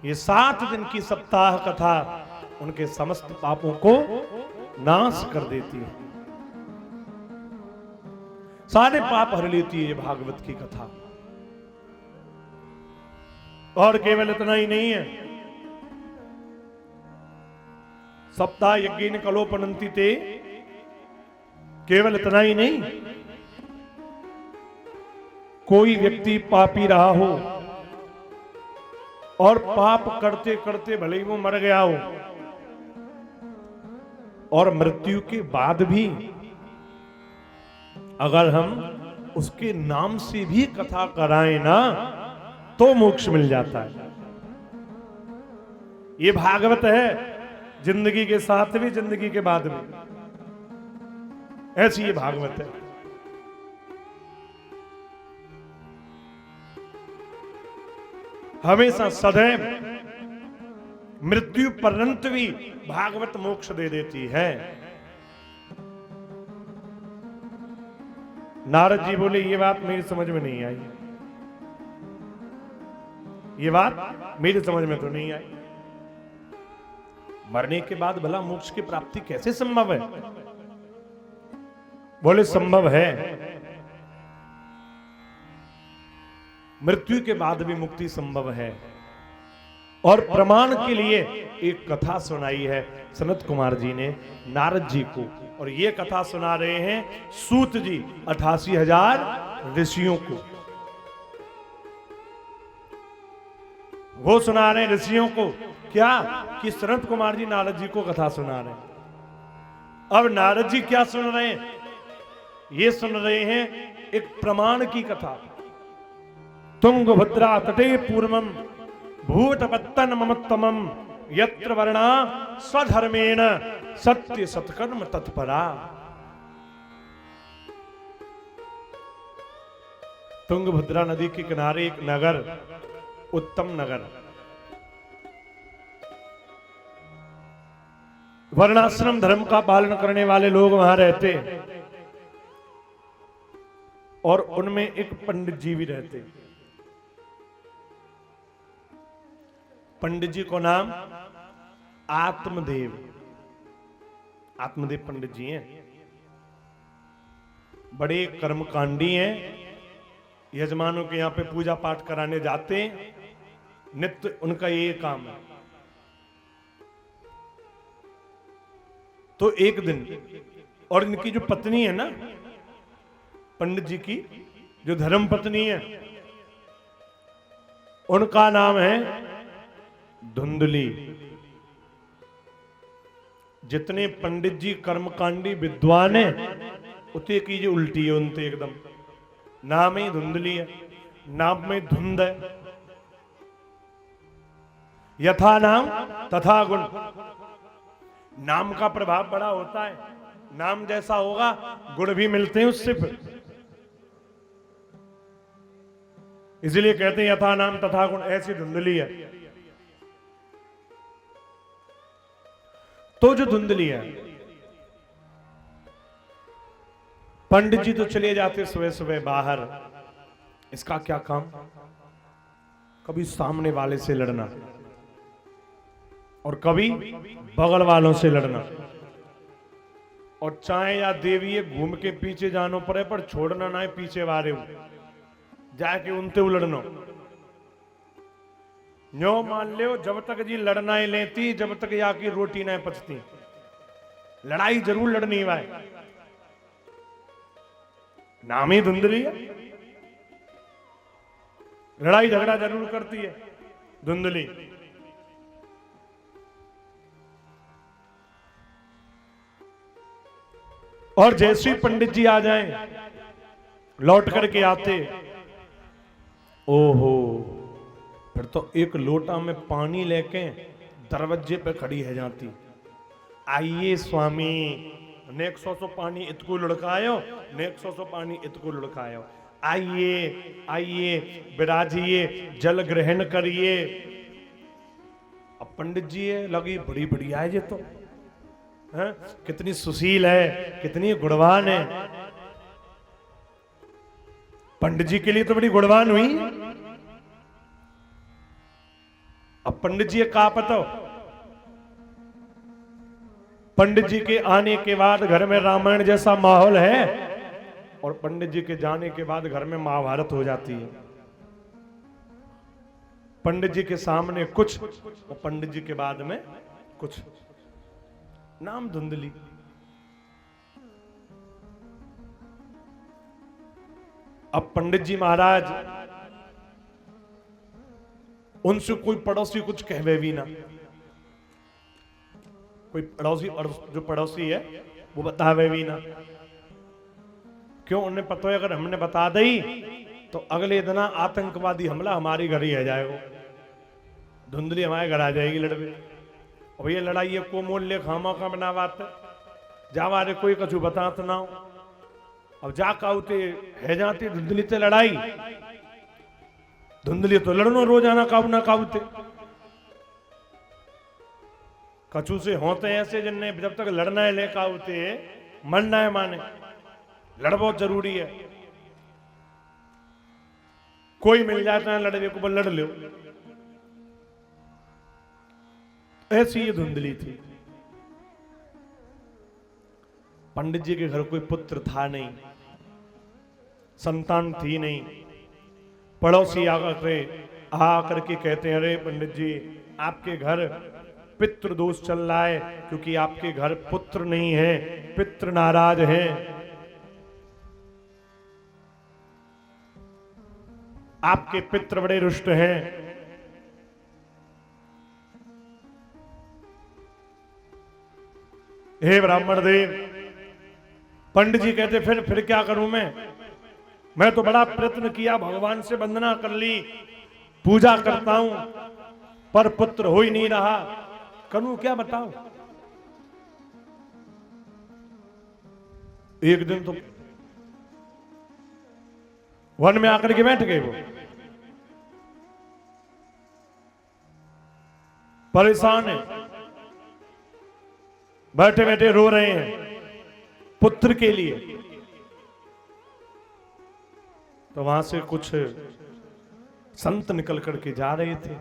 ये 7 दिन की सप्ताह कथा उनके समस्त पापों को नाश कर देती है, सारे पाप हर लेती है ये भागवत की कथा। और केवल इतना ही नहीं है, सप्ताह यज्ञेन कलोपनंति ते, केवल इतना ही नहीं, कोई व्यक्ति पापी रहा हो और पाप करते करते भले ही वो मर गया हो और मृत्यु के बाद भी अगर हम उसके नाम से भी कथा कराएं ना तो मोक्ष मिल जाता है। ये भागवत है, जिंदगी के साथ भी जिंदगी के बाद भी, ऐसी ये भागवत है। हमेशा सदैव मृत्यु पर्यंत भी भागवत मोक्ष दे देती है। नारद जी बोले ये बात मेरी समझ में नहीं आई, ये बात मेरी समझ में तो नहीं आई। मरने के बाद भला मोक्ष की प्राप्ति कैसे संभव है? बोले संभव है, मृत्यु के बाद भी मुक्ति संभव है। और प्रमाण के लिए एक कथा सुनाई है सनत कुमार जी ने नारद जी को, और ये कथा सुना रहे हैं सूत जी 88,000 ऋषियों को। वो सुना रहे हैं ऋषियों को क्या कि सनत कुमार जी नारद जी को कथा सुना रहे हैं। अब नारद जी क्या सुन रहे हैं? ये सुन रहे हैं एक प्रमाण की कथा। तुंगभद्रा तटे पूर्वम भूतपत्तन ममत्तमम यत्र वर्णा स्वधर्मेण सत्य सत्कर्म तत्परा। तुंगभद्रा नदी के किनारे एक नगर, उत्तम नगर, वर्णाश्रम धर्म का पालन करने वाले लोग वहां रहते, और उनमें एक पंडित जी भी रहते। पंडित जी को नाम आत्मदेव, आत्मदेव पंडित जी हैं। बड़े कर्मकांडी हैं, यजमानों के यहां पे पूजा पाठ कराने जाते हैं, नित्य उनका ये काम है। तो एक दिन, और इनकी जो पत्नी है ना पंडित जी की, जो धर्म पत्नी है, उनका नाम है धुंधली। जितने पंडित जी कर्मकांडी विद्वान है उतने की जो उल्टी है उनसे एकदम। नाम ही धुंधली है, नाम में धुंध है। यथा नाम तथा गुण, नाम का प्रभाव बड़ा होता है, नाम जैसा होगा गुण भी मिलते हैं उससे फिर। इसलिए कहते हैं यथा नाम तथा गुण, ऐसी धुंधली है। तो जो धुंधली है, पंडित जी तो चले जाते सुबह सुबह बाहर, इसका क्या काम? कभी सामने वाले से लड़ना और कभी बगल वालों से लड़ना, और चाहे या देवी घूम के पीछे जानो पड़े पर छोड़ना ना है पीछे वाले हो, जाके उनते लड़ना। न्यो मान लो जब तक जी लड़ना ही लेती, जब तक या की रोटी ना पचती, लड़ाई जरूर लड़नी भाई। नाम ही धुंधली है, लड़ाई झगड़ा जरूर करती है धुंधली। और जैसे ही पंडित जी आ जाएं, लौट करके आते, ओहो, फिर तो एक लोटा में पानी लेके दरवाजे पे खड़ी है जाती। आइए स्वामी, नेक सौ पानी इतको लुढ़कायो, नेक सौ पानी इतको लुढ़कायो। आइए आइए विराजिए, जल ग्रहण करिए। अब पंडित जी है लगी बड़ी बढ़िया है ये तो, है? कितनी सुशील है, कितनी गुणवान है। पंडित जी के लिए तो बड़ी गुणवान हुई। अब पंडित जी का पता, पंडित जी के आने के बाद घर में रामायण जैसा माहौल है और पंडित जी के जाने के बाद घर में महाभारत हो जाती है। पंडित जी के सामने कुछ और पंडित जी के बाद में कुछ। नाम धुंधली। अब पंडित जी महाराज उनसे कोई पड़ोसी कुछ कहवे भी ना, कोई पड़ोसी जो पड़ोसी है वो बतावे भी ना। क्यों? उन्हें पता है अगर हमने बता दी तो अगले दिन आतंकवादी हमला हमारी घर ही आ जाएगा, धुंधली हमारे घर आ जाएगी लड़वे। और ये लड़ाई है को मूल्य खामा का बना बात जावा रे कोई कछु बतात ना हो। अब जा काउते है जाती धुंधली से लड़ाई, धुंधली तो लड़नो रोजाना काऊ ना काउते कछु से होते ऐसे जिनने जब तक लड़ना है ले काउते मरना है माने लड़ बहुत जरूरी है। कोई मिल जाता है लड़ने को लड़ लो, ऐसी ये धुंधली थी। पंडित जी के घर कोई पुत्र था नहीं, संतान थी नहीं। पड़ोसी आकर के कहते हैं अरे पंडित जी आपके घर पितृ दोष चल रहा है क्योंकि आपके घर पुत्र नहीं है, पितृ नाराज हैं। आपके पितृ बड़े रुष्ट हैं। हे ब्राह्मण देव, पंडित जी कहते फिर क्या करूं मैं तो बड़ा प्रयत्न किया, भगवान से वंदना कर ली, पूजा करता हूं, पर पुत्र हो ही नहीं रहा, करूं क्या बताऊं। एक दिन तो वन में आकर के बैठ गए, वो परेशान है, बैठे बैठे रो रहे हैं पुत्र के लिए। तो वहां से कुछ संत निकल करके जा रहे थे।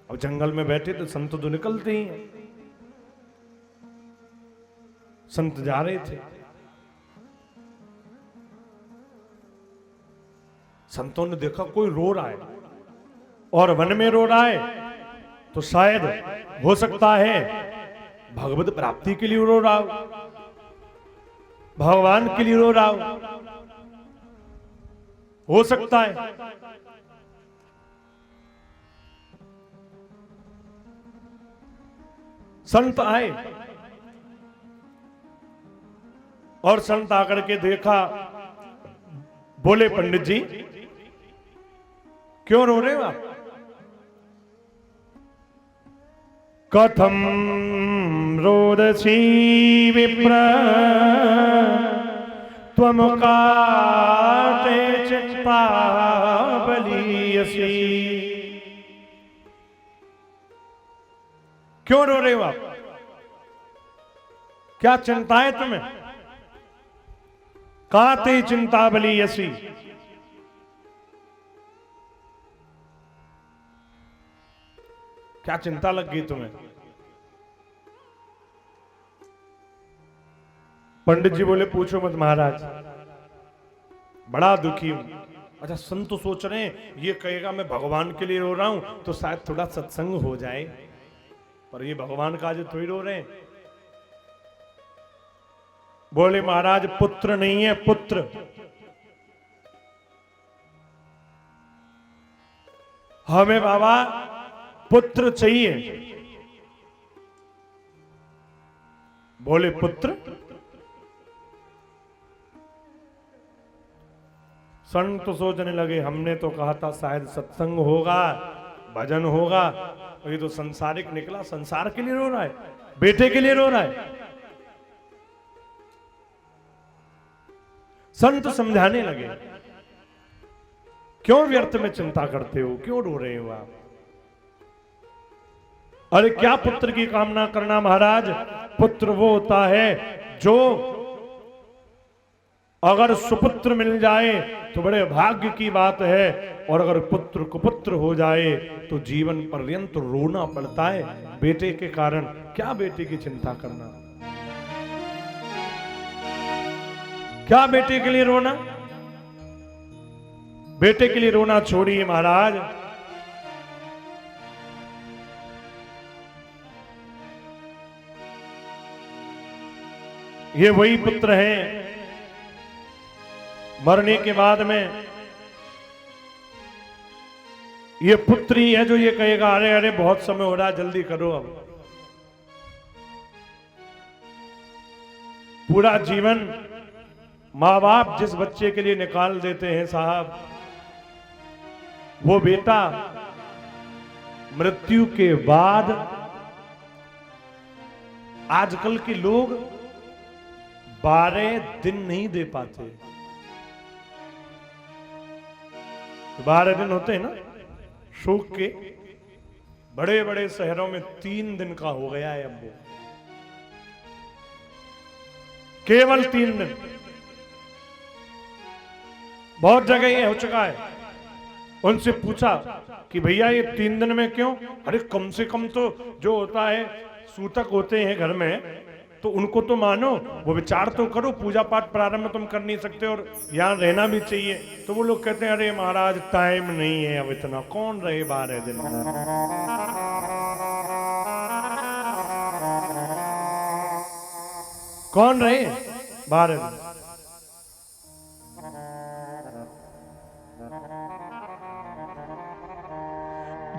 अब जंगल में बैठे तो संत तो निकलते ही हैं। संत जा रहे थे, संतों ने देखा कोई रो रहा है और वन में रो रहा है तो शायद हो सकता है भगवत प्राप्ति के लिए रो रहा हो, भगवान के लिए रो रहा हो सकता है। संत आए और संत आकर के देखा, बोले पंडित जी क्यों रो रहे हो आप? कथम रोदसी विप्र त्वम काटे चित्ता बलीयसी। क्यों रो रहे हो आप? क्या चिंता है तुम्हें? काते चिंता बलीयसी। क्या चिंता लग गई तुम्हें? पंडित जी बोले पूछो मत महाराज, बड़ा दुखी हूं। अच्छा संत तो सोच रहे हैं ये कहेगा मैं भगवान के लिए रो रहा हूं तो शायद थोड़ा सत्संग हो जाए, पर ये भगवान का आज थोड़ी रो रहे हैं। बोले महाराज पुत्र नहीं है, पुत्र हमें बाबा पुत्र चाहिए। बोले पुत्र? संत तो सोचने लगे हमने तो कहा था शायद सत्संग होगा, भजन होगा, और ये तो संसारिक निकला, संसार के लिए रो रहा है, बेटे के लिए रो रहा है। संत समझाने लगे क्यों व्यर्थ में चिंता करते हो, क्यों रो रहे हो आप? अरे क्या पुत्र की कामना करना महाराज, पुत्र वो होता है जो अगर सुपुत्र मिल जाए तो बड़े भाग्य की बात है, और अगर पुत्र कुपुत्र हो जाए तो जीवन पर्यंत रोना पड़ता है बेटे के कारण। क्या बेटे की चिंता करना, क्या बेटे के लिए रोना? बेटे के लिए रोना छोड़िए महाराज। ये वही पुत्र है मरने के बाद में, ये पुत्री है जो ये कहेगा अरे अरे बहुत समय हो रहा, जल्दी करो। अब पूरा जीवन माँ बाप जिस बच्चे के लिए निकाल देते हैं साहब, वो बेटा मृत्यु के बाद, आजकल के लोग 12 दिन नहीं दे पाते। 12 दिन होते हैं ना शोक के, बड़े बड़े शहरों में 3 दिन का हो गया है अब वो, केवल 3 दिन। बहुत जगह ये हो चुका है। उनसे पूछा कि भैया ये 3 दिन में क्यों? अरे कम से कम तो जो होता है, सूतक होते हैं घर में, तो उनको तो मानो, वो विचार तो करो। पूजा पाठ प्रारंभ तुम कर नहीं सकते और यहाँ रहना भी चाहिए। तो वो लोग कहते हैं अरे महाराज टाइम नहीं है, अब इतना कौन रहे 12 दिन। कौन रहे 12 दिन?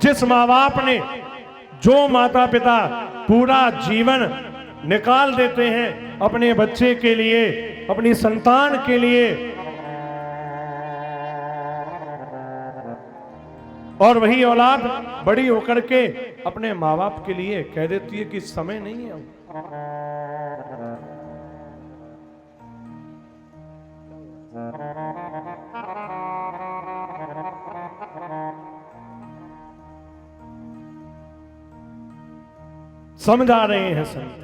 जिस माँ बाप ने, जो माता पिता पूरा जीवन निकाल देते हैं अपने बच्चे के लिए, अपनी संतान के लिए, और वही औलाद बड़ी होकर के अपने माँ बाप के लिए कह देती है कि समय नहीं है। समझा रहे हैं संत।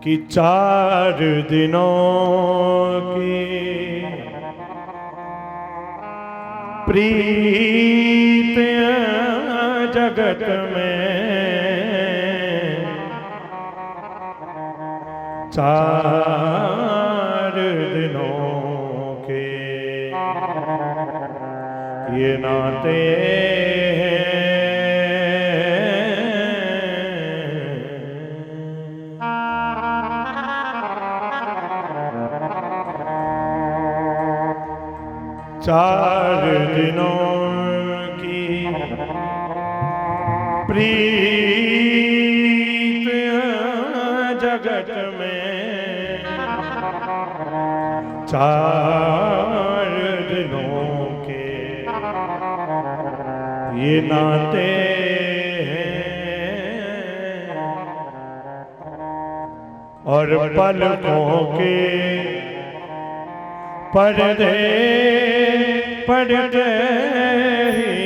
कि 4 दिनों की प्रीत जगत में, 4 दिनों के ये नाते हैं। 4 दिनों की प्रीत जगत में, 4 दिनों के ये नाते हैं। और पलकों के पर्दे पड़ते ही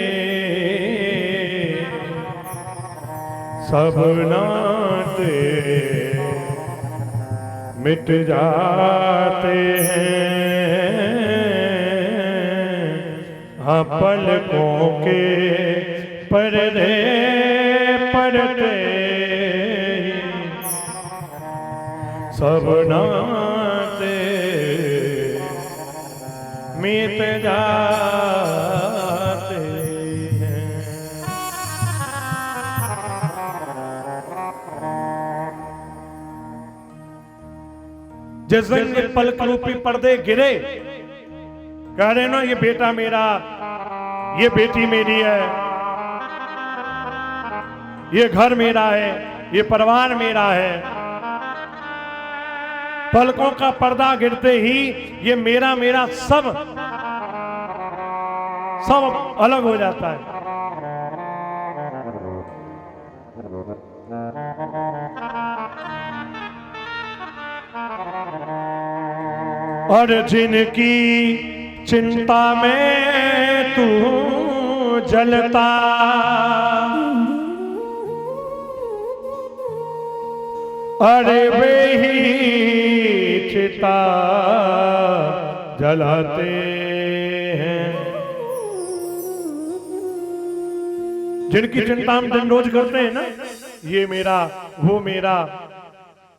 सब नाते मिट जाते हैं। हाँ पलकों के पर्दे पड़ते ही सब नाते मिट जाते हैं। जिस दिन ये पलक रूपी पर्दे गिरे, कह रहे ना ये बेटा मेरा, ये बेटी मेरी है, ये घर मेरा है, ये परिवार मेरा है। पलकों का पर्दा गिरते ही ये मेरा मेरा सब अलग हो जाता है। और जिनकी चिंता में तू जलता, अरे वे ही चिता जलाते हैं। जिनकी चिंता हम दिन रोज करते हैं ना, ये मेरा वो मेरा,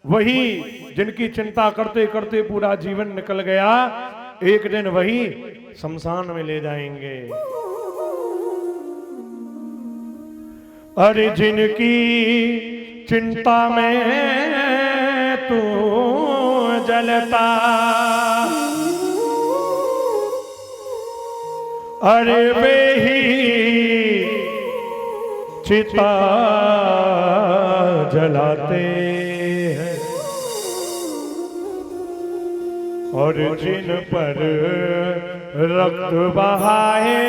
वही जिनकी चिंता करते करते पूरा जीवन निकल गया, एक दिन वही शमशान में ले जाएंगे। अरे जिनकी चिंता में तू जलता, अरे वे ही चिता जलाते हैं। और जिन पर रक्त बहाए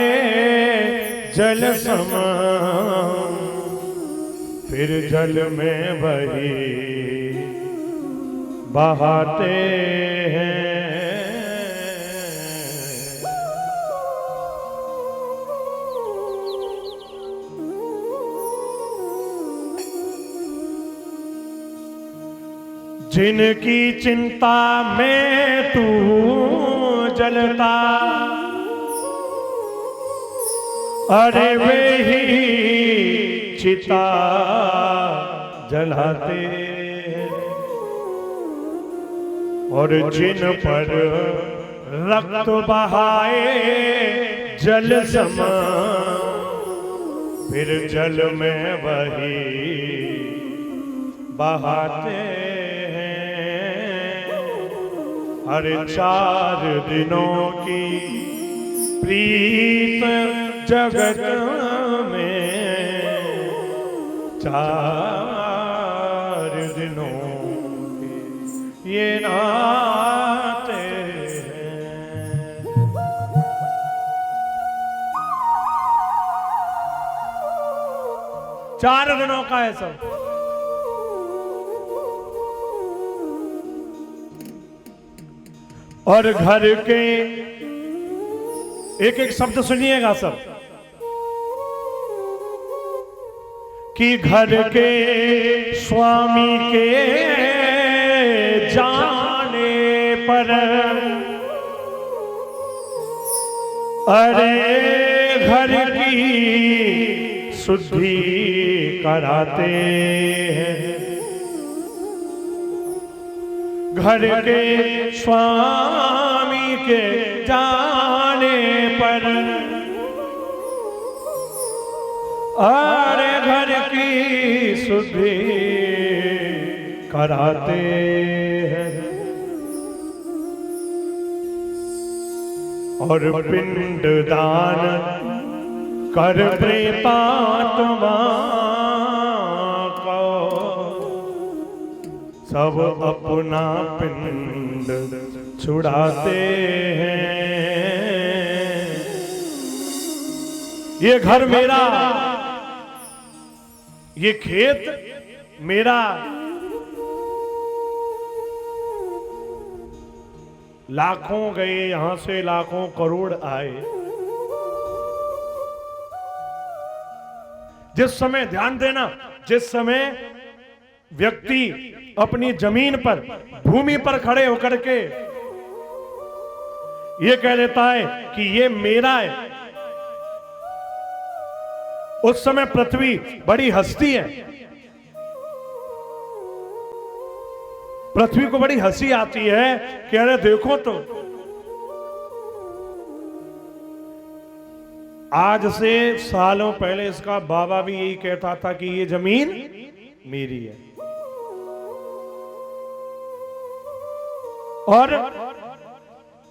जल समान, फिर जल में वही बहाते हैं। जिनकी चिंता में तू जलता, अरे वे ही चिता जलाते हैं। और जिन पर रक्त बहाए जल समान, फिर जल में वही बहाते हैं। हर 4 दिनों की प्रीत जगत में, 4 दिनों के ये नाते हैं। चार दिनों का है सब। और घर के एक एक शब्द सुनिएगा सब, कि घर के स्वामी के जाने पर, अरे घर की शुद्धि कराते हैं। घर के स्वामी के जाने पर, अरे घर की शुद्धि कराते हैं। और पिंड दान कर प्रेतात्मा को, सब अपना पिंड छुड़ाते हैं। ये घर मेरा, ये खेत मेरा, लाखों गए यहां से लाखों करोड़ आए। जिस समय ध्यान देना, जिस समय व्यक्ति अपनी जमीन पर, भूमि पर खड़े होकर के ये कह देता है कि ये मेरा है, उस समय पृथ्वी बड़ी हंसती है। पृथ्वी को बड़ी हंसी आती है कि अरे देखो तो, आज से सालों पहले इसका बाबा भी यही कहता था कि ये जमीन मेरी है। और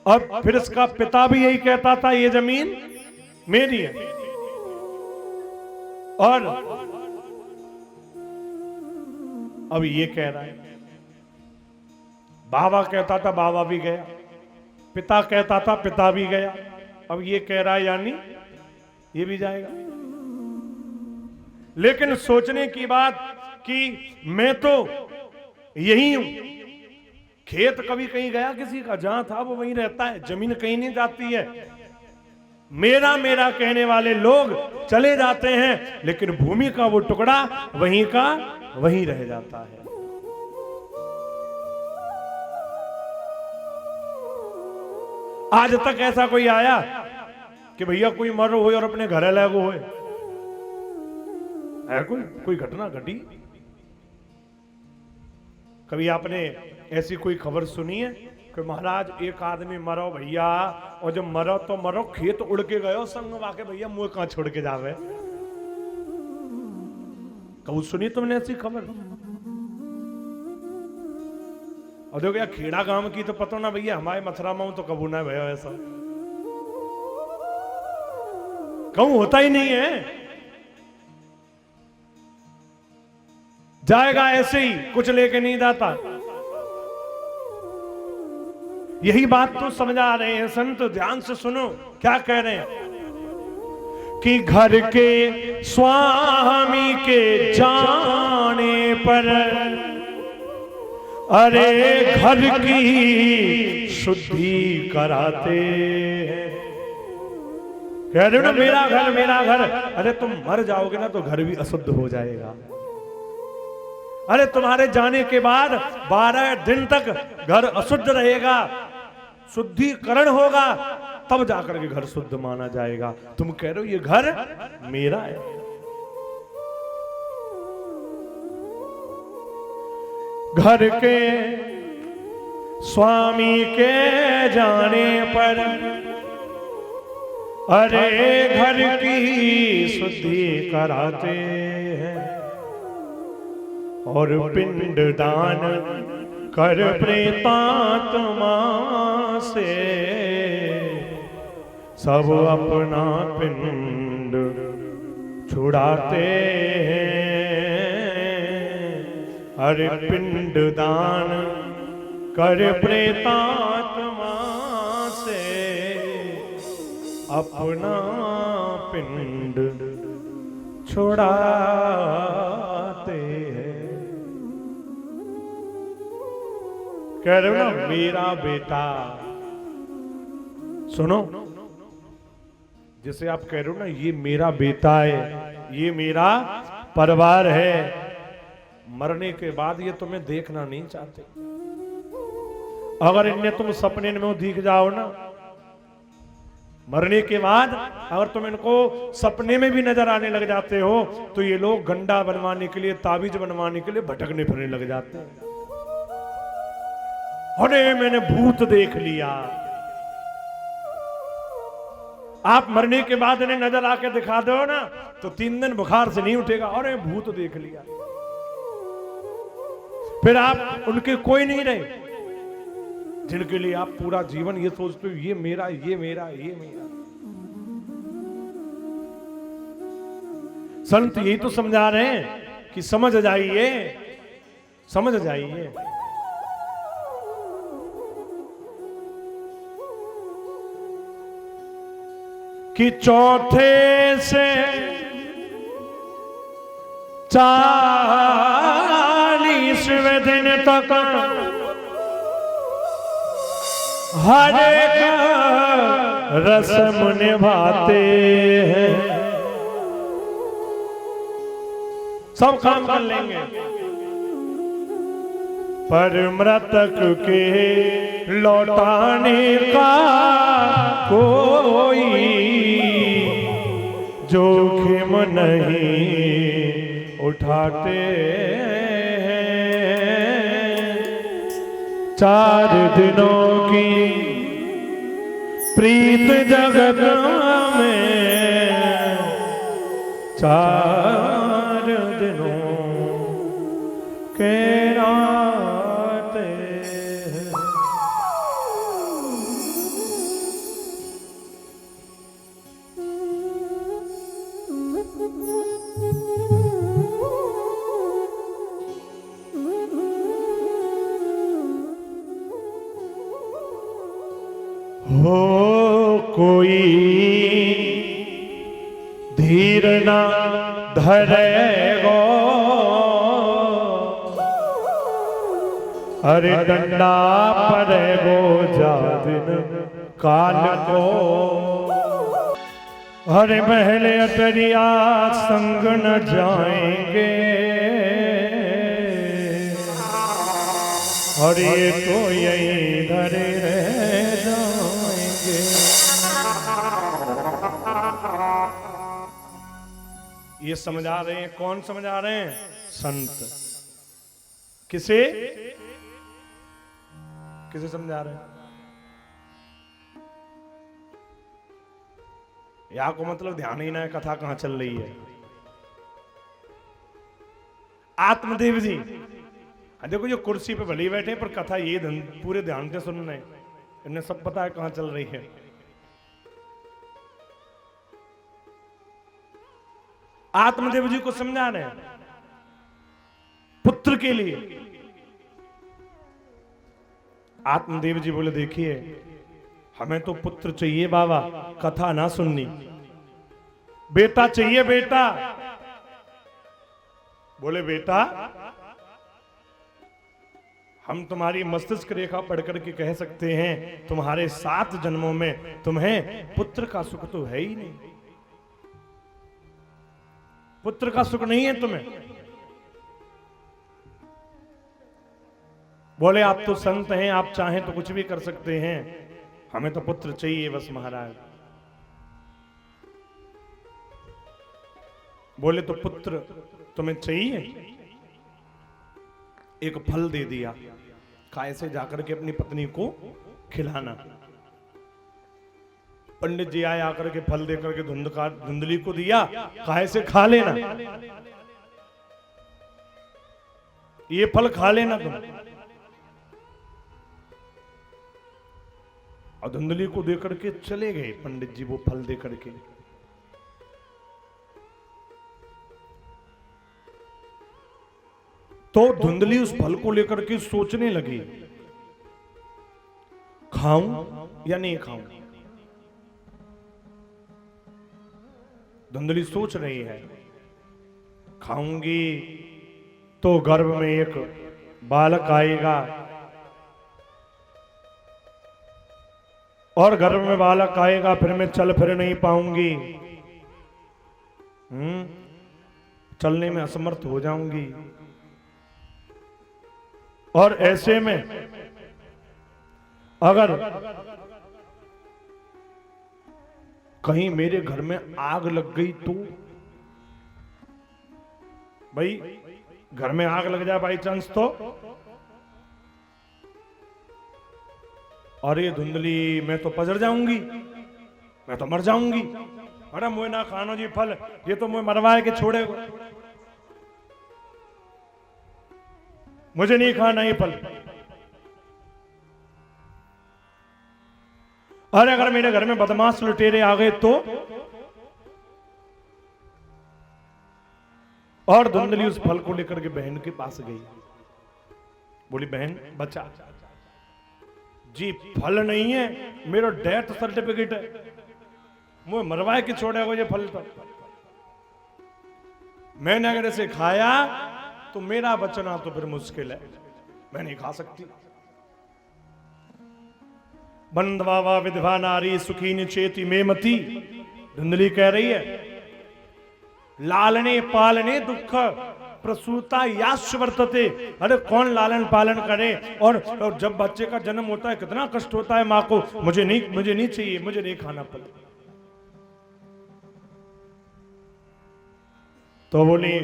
अब फिर इसका पिता भी यही कहता था ये जमीन मेरी है। और अब ये कह रहा है, बाबा कहता था बाबा भी गया, पिता कहता था पिता भी गया, अब ये कह रहा है यानी ये भी जाएगा। लेकिन सोचने की बात कि मैं तो यही हूं, खेत कभी कहीं गया किसी का, जहां था वो वहीं रहता है, जमीन कहीं नहीं जाती है। मेरा मेरा कहने वाले लोग चले जाते हैं, लेकिन भूमि का वो टुकड़ा वहीं का वहीं रह जाता है। आज तक ऐसा कोई आया कि भैया कोई मर हो और अपने घर लगो हो? है कोई घटना घटी? कभी आपने ऐसी कोई खबर सुनी है कि महाराज एक आदमी मरो भैया, और जब मरो तो मरो खेत उड़ के गयो संग वाके भैया मुंह कहां छोड़ के जावे? कभी सुनी तुमने ऐसी खबर? और देखो यार खेड़ा गांव की तो पता ना भैया, हमारे मथुरा में तो कबू ना भैया ऐसा कहूं होता ही नहीं है। जाएगा ऐसे ही, कुछ लेके नहीं जाता। यही बात तो समझा रहे हैं संत, ध्यान से सुनो क्या कह रहे हैं कि घर के स्वामी के जाने पर अरे घर की शुद्धि कराते हैं। कह रहे हो ना मेरा घर मेरा घर, अरे तुम मर जाओगे ना तो घर भी अशुद्ध हो जाएगा। अरे तुम्हारे जाने के बाद 12 दिन तक घर अशुद्ध रहेगा, शुद्धिकरण होगा, तब जाकर के घर शुद्ध माना जाएगा। तुम कह रहे हो ये घर मेरा है। घर के स्वामी के जाने पर अरे घर की शुद्धि कराते हैं और पिंड दान कर प्रेतात्मा से सब अपना पिंड छुड़ाते हैं। अरे पिंड दान कर प्रेतात्मा से अपना पिंड छुड़ाते हैं। कह रहे हो ना मेरा बेटा, सुनो जैसे आप कह रहे हो ना ये मेरा बेटा है, ये मेरा परिवार है, मरने के बाद ये तुम्हें देखना नहीं चाहते। अगर इन्हें तुम सपने में दिख जाओ ना, मरने के बाद अगर तुम इनको सपने में भी नजर आने लग जाते हो तो ये लोग गंडा बनवाने के लिए, ताबीज बनवाने के लिए भटकने फिरने लग जाते हैं। अरे मैंने भूत देख लिया। आप मरने के बाद इन्हें नजर आके दिखा दो ना तो 3 दिन बुखार से नहीं उठेगा। अरे भूत देख लिया। फिर आप उनके कोई नहीं रहे जिनके लिए आप पूरा जीवन ये सोचते हो ये मेरा ये मेरा ये मेरा। संत यही तो समझा रहे हैं कि समझ जाइए, समझ जाइए। कि चौथे से 40वें दिन तक हर एक रस्म निभाते हैं। सब काम कर लेंगे पर मृतक के लौटाने का कोई जोखिम नहीं उठाते हैं। 4 दिनों की प्रीत जगत में 4 दिनों के नाते हैं। हो कोई धीर ना धरेगो, अरे डंडा पड़ेगो जा दिन काल को। अरे महल अटरिया संग न जाएंगे, और ये तो यही धरे रह जाएंगे। ये समझा रहे हैं, कौन समझा रहे हैं? संत। किसे किसे समझा रहे हैं? या को मतलब ध्यान ही ना है कथा कहां चल रही है। आत्मदेव जी देखो, जो कुर्सी पे भले बैठे पर कथा ये पूरे ध्यान से सुन रहे, इन्हें सब पता है कहां चल रही है। आत्मदेव जी को समझा रहे पुत्र के लिए। आत्मदेव जी बोले, देखिए हमें तो पुत्र चाहिए बाबा, कथा ना सुननी। बेटा चाहिए, बेटा। बोले, बेटा हम तुम्हारी मस्तिष्क रेखा पढ़कर के कह सकते हैं तुम्हारे 7 जन्मों में तुम्हें पुत्र का सुख तो है ही नहीं। पुत्र का सुख नहीं है तुम्हें। बोले, आप तो संत हैं, आप चाहें तो कुछ भी कर सकते हैं, हमें तो पुत्र चाहिए बस महाराज। बोले, तो पुत्र तुम्हें चाहिए? एक फल दे दिया, काय से जाकर के अपनी पत्नी को खिलाना। पंडित जी आए, आकर के फल देकर के धुंधली को दिया, काय से खा लेना, ये फल खा लेना तुम। और धुंधली को देकर के चले गए पंडित जी वो फल देकर के। तो धुंधली उस फल को लेकर के सोचने लगी, खाऊं या नहीं खाऊं। धुंधली सोच रही है, खाऊंगी तो गर्भ में एक बालक आएगा, और गर्भ में बालक आएगा, फिर मैं चल फिर नहीं पाऊंगी, चलने में असमर्थ हो जाऊंगी। और ऐसे में अगर कहीं मेरे घर में आग लग गई तो, भाई घर में आग लग जाए बाई चांस तो, और ये धुंधली मैं तो पजर जाऊंगी, मैं तो मर जाऊंगी। अरे मुझे ना खानो जी फल, ये तो मुझे मरवाए के छोड़ेगा, मुझे नहीं खाना ये फल। अरे अगर मेरे घर में बदमाश लुटेरे आ गए तो। और धुंधली उस फल को लेकर के बहन के पास गई, बोली, बहन बचा जी, फल नहीं है, मेरा डेथ सर्टिफिकेट है, मुझे मरवाए के छोड़ेगा ये फल। तो मैंने अगर इसे खाया तो मेरा बचना तो फिर मुश्किल है, मैं नहीं खा सकती। बंधवा विधवा नारी सुखी चेती में मती, धुंधली कह रही है, लालने पालने दुख प्रसूता याश वर्तते। अरे कौन लालन पालन करे, और जब बच्चे का जन्म होता है कितना कष्ट होता है मां को। मुझे नहीं चाहिए, मुझे नहीं खाना फल। तो बोली,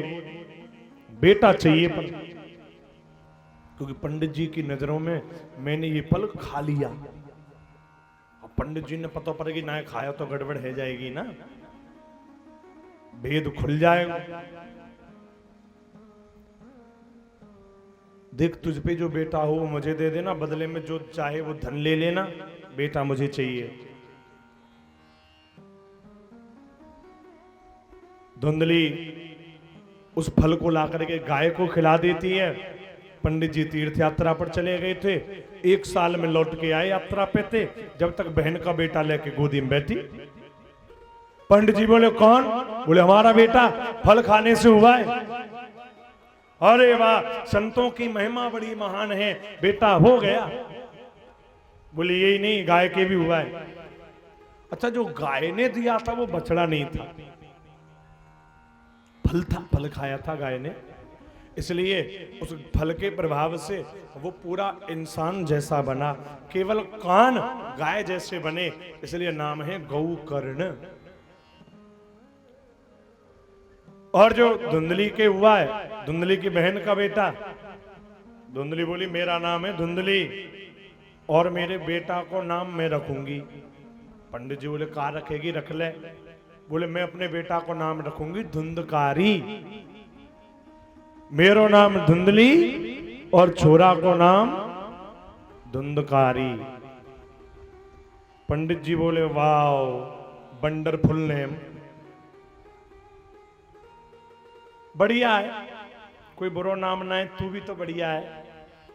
बेटा चाहिए पर, क्योंकि पंडित जी की नजरों में मैंने ये फल खा लिया। अब पंडित जी ने पता पड़ेगी ना खाया तो गड़बड़ है जाएगी ना, भेद खुल जाएगा। देख तुझ पे जो बेटा हो वो मुझे दे देना, बदले में जो चाहे वो धन ले लेना, बेटा मुझे चाहिए। धुंधली उस फल को ला करके गाय को खिला देती है। पंडित जी तीर्थ यात्रा पर चले गए थे, 1 साल में लौट के आए यात्रा पे थे, जब तक बहन का बेटा लेके गोदी में बैठी। पंडित जी बोले, कौन? बोले, हमारा बेटा फल खाने से हुआ है। अरे वाह, संतों की महिमा बड़ी महान है, बेटा हो गया। बोले, यही नहीं, गाय के भी हुआ है। अच्छा, जो गाय ने दिया था वो बछड़ा नहीं था, फल था, फल खाया था गाय ने, इसलिए उस फल के प्रभाव से वो पूरा इंसान जैसा बना, केवल कान गाय जैसे बने, इसलिए नाम है गौकर्ण। और जो धुंधली के हुआ है, धुंधली की बहन का बेटा, धुंधली बोली मेरा नाम है धुंधली और मेरे बेटा को नाम मैं रखूंगी। पंडित जी बोले कहा रखेगी, रख ले। बोले मैं अपने बेटा को नाम रखूंगी धुंधकारी, मेरो नाम धुंधली और छोरा को नाम धुंधकारी। पंडित जी बोले वाह, वंडरफुल नेम, बढ़िया है, कोई बुरा नाम ना है, तू भी तो बढ़िया है,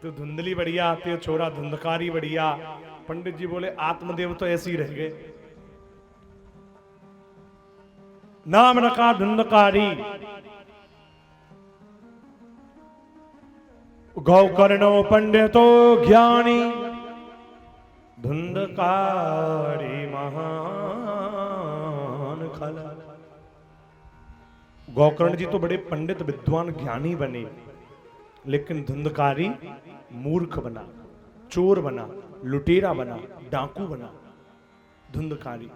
तो धुंधली बढ़िया, ते छोरा धुंधकारी बढ़िया। पंडित जी बोले आत्मदेव तो ऐसे ही रह गए, नाम रखा धुंधकारी। गौकर्णो पंडितो ज्ञानी धुंधकारी महान खला। गौकर्ण जी तो बड़े पंडित विद्वान ज्ञानी बने, लेकिन धुंधकारी मूर्ख बना, चोर बना, लुटेरा बना, डाकू बना। धुंधकारी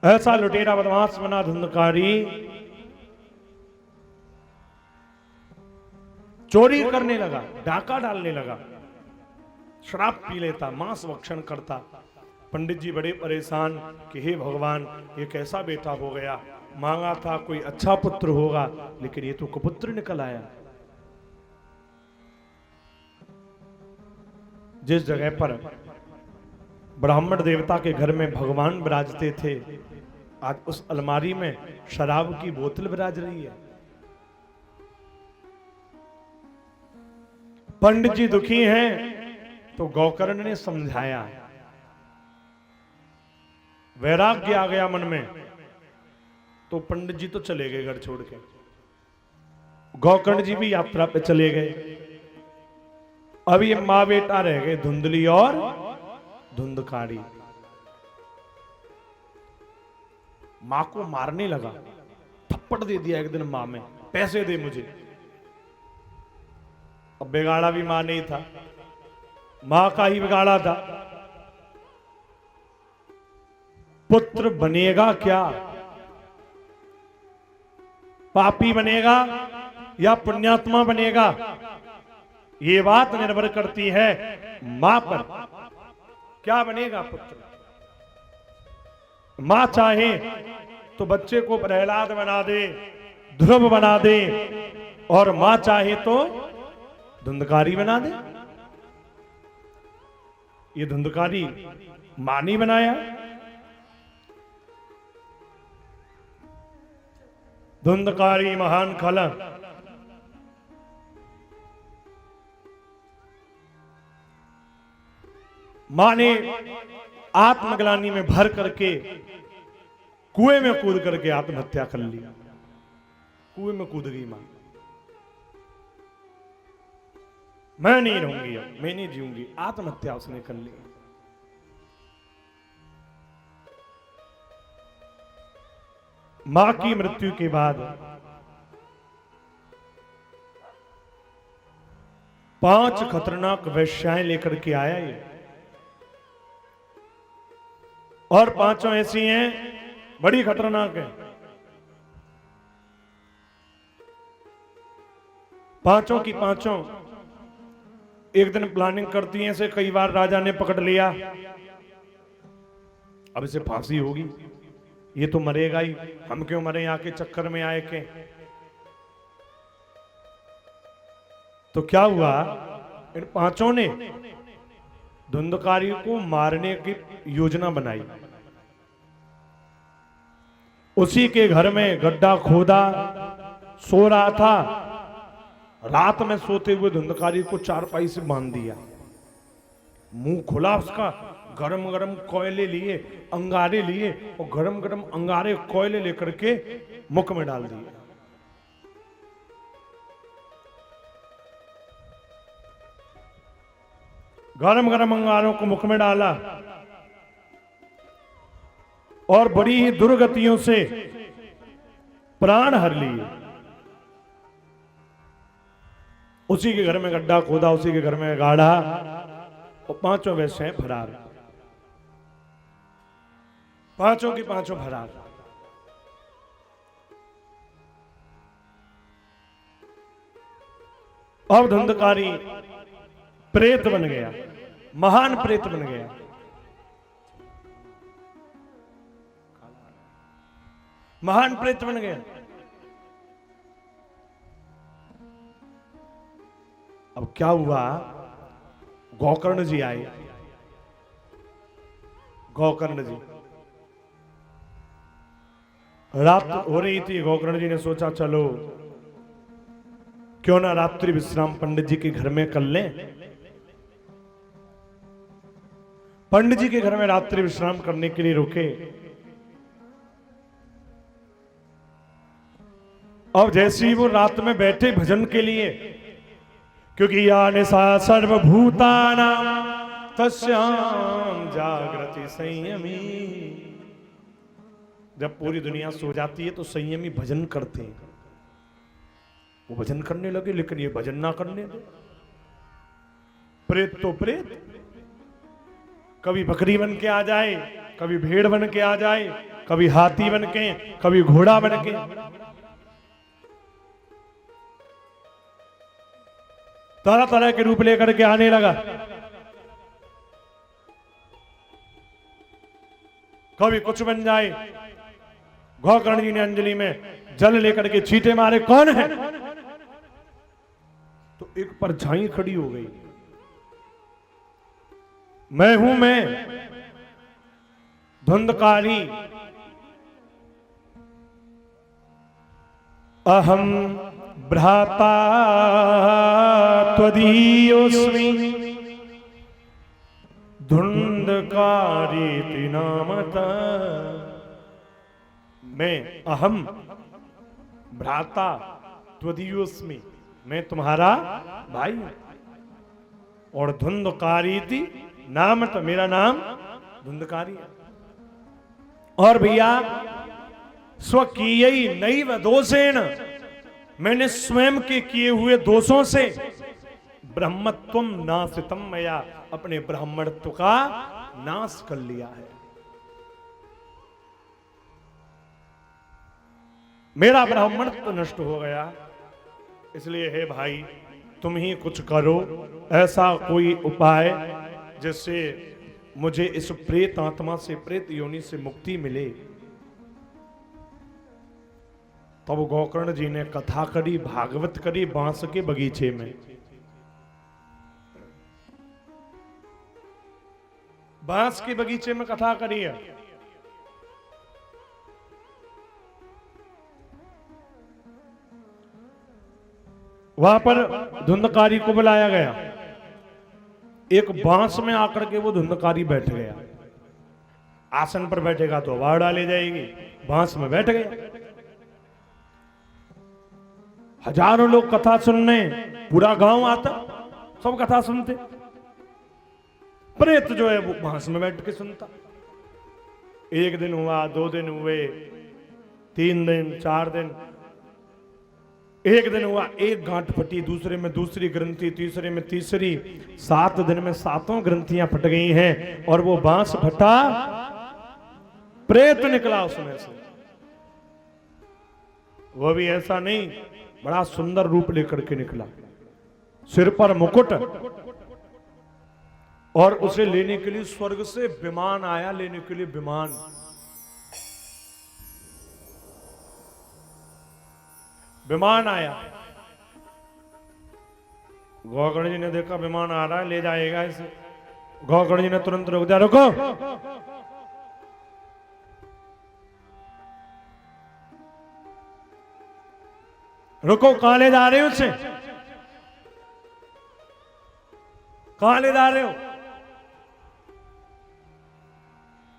ऐसा लुटेरा बदमाश बना धुंधकारी, चोरी करने लगा, डाका डालने लगा, शराब पी लेता, मांस भक्षण करता। पंडित जी बड़े परेशान कि हे भगवान ये कैसा बेटा हो गया, मांगा था कोई अच्छा पुत्र होगा लेकिन ये तो कुपुत्र निकल आया। जिस जगह पर ब्राह्मण देवता के घर में भगवान विराजते थे, आज उस अलमारी में शराब की बोतल विराज रही है। पंडित जी दुखी हैं तो गौकर्ण ने समझाया, वैराग्य आ गया मन में, तो पंडित जी तो चले गए घर छोड़ के, गौकर्ण जी भी यात्रा पे चले गए। अब ये मां बेटा रह गए धुंधली और धुंधकारी। मां को मारने लगा, थप्पड़ दे दिया एक दिन मां में, पैसे दे मुझे। अब बिगाड़ा भी मां नहीं था, मां का ही बिगाड़ा था। पुत्र बनेगा क्या, पापी बनेगा या पुण्यात्मा बनेगा, ये बात निर्भर करती है मां पर। क्या बनेगा पुत्र? मां चाहे तो बच्चे को प्रहलाद बना दे, ध्रुव बना दे, और मां चाहे तो धुंधकारी बना दे। ये धुंधकारी मां नहीं बनाया। धुंधकारी महान खला। मां ने आत्मग्लानि में भर करके कुएं में कूद करके आत्महत्या कर ली। कुएं में कूद गई मां, मैं नहीं रहूंगी, अब मैं नहीं जीऊंगी, आत्महत्या उसने कर ली। मां की मृत्यु के बाद 5 खतरनाक वेश्याएं लेकर के आया ये, और 5 ऐसी हैं बड़ी खतरनाक है। 5 की 5 एक दिन प्लानिंग करती हैं, ऐसे कई बार राजा ने पकड़ लिया, अब इसे फांसी होगी, ये तो मरेगा ही, हम क्यों मरे यहाँ के चक्कर में आए के। तो क्या हुआ, इन 5 ने धुंधकारी को मारने की योजना बनाई। उसी के घर में गड्ढा खोदा, सो रहा था, रात में सोते हुए धुंधकारी को चारपाई से बांध दिया, मुंह खुला उसका, गरम गरम कोयले लिए, अंगारे लिए, और गरम गरम अंगारे कोयले लेकर के मुख में डाल दिए। गरम गरम अंगारों को मुख में डाला और बड़ी ही दुर्गतियों से प्राण हर लिए। उसी के घर में गड्ढा खोदा, उसी के घर में गाड़ा, और 5 वैसे फरार। पांचों की पांचों फरार। अब धुंधकारी प्रेत बन गया, महान प्रेत बन गया। महान प्रेत बन गया। अब क्या हुआ, गोकर्ण जी आए। गोकर्ण जी, रात हो रही थी। गोकर्ण जी ने सोचा चलो क्यों ना रात्रि विश्राम पंडित जी के घर में कर लें। पंडित जी के घर में रात्रि विश्राम करने के लिए रुके। अब जैसे ही वो रात में बैठे भजन के लिए, क्योंकि या निशा सर्वभूतानां तस्यां जागृति संयमी। जब पूरी दुनिया सो जाती है तो संयमी भजन करते हैं। वो भजन करने लगे, लेकिन ये भजन ना करने दे। प्रेत तो प्रेत, कभी बकरी बन के आ जाए, कभी भेड़ बन के आ जाए, कभी हाथी बन के, कभी घोड़ा बन के। तरह तरह के रूप लेकर के आने लगा। कभी कुछ बन जाए। गोकर्ण जी ने अंजलि में जल लेकर के छींटे मारे, कौन है? तो एक परछाई खड़ी हो गई, मैं हूं मैं, धुंधकारी। अहम भ्राता त्वदीयोऽस्मि धुंधकारीति नामतः। मैं अहम भ्राता त्वदीयोऽस्मि, मैं तुम्हारा भाई हूं। और धुंधकारीति नामतः, मेरा नाम धुंधकारी है। और भैया स्वकीय नैव दोषेण, मैंने स्वयं के किए हुए दोषों से ब्रह्मत्वम नाशितम मया, अपने ब्राह्मणत्व का नाश कर लिया है। मेरा ब्राह्मणत्व नष्ट हो गया। इसलिए हे भाई तुम ही कुछ करो, ऐसा कोई उपाय जिससे मुझे इस प्रेत आत्मा से, प्रेत योनि से मुक्ति मिले। तब गोकर्ण जी ने कथा करी, भागवत करी बांस के बगीचे में। बांस के बगीचे में कथा करी है। वहां पर धुंधकारी को बुलाया गया। एक बांस में आकर के वो धुंधकारी बैठ गया। आसन पर बैठेगा तो आवाज डाली जाएगी, बांस में बैठ गया। हजारों लोग कथा सुनने, पूरा गांव आता, सब कथा सुनते। प्रेत जो है वो बांस में बैठ के सुनता। एक दिन हुआ, 2 दिन हुए, 3 दिन, 4 दिन। एक दिन हुआ, एक गांठ फटी, दूसरे में दूसरी ग्रंथि, तीसरे में तीसरी। 7 दिन में 7 ग्रंथियां फट गई हैं। और वो बांस फटा, प्रेत निकला उसमें से। वो भी ऐसा नहीं, बड़ा सुंदर रूप लेकर के निकला, सिर पर मुकुट। और उसे लेने के लिए स्वर्ग से विमान आया, लेने के लिए विमान। विमान आया। गोकर्ण जी ने देखा विमान आ रहा है, ले जाएगा इसे। गोकर्ण जी ने तुरंत रोक दिया, रुको। रुको, कहां ले जा रहे हो उसे? कहां ले जा रहे हो?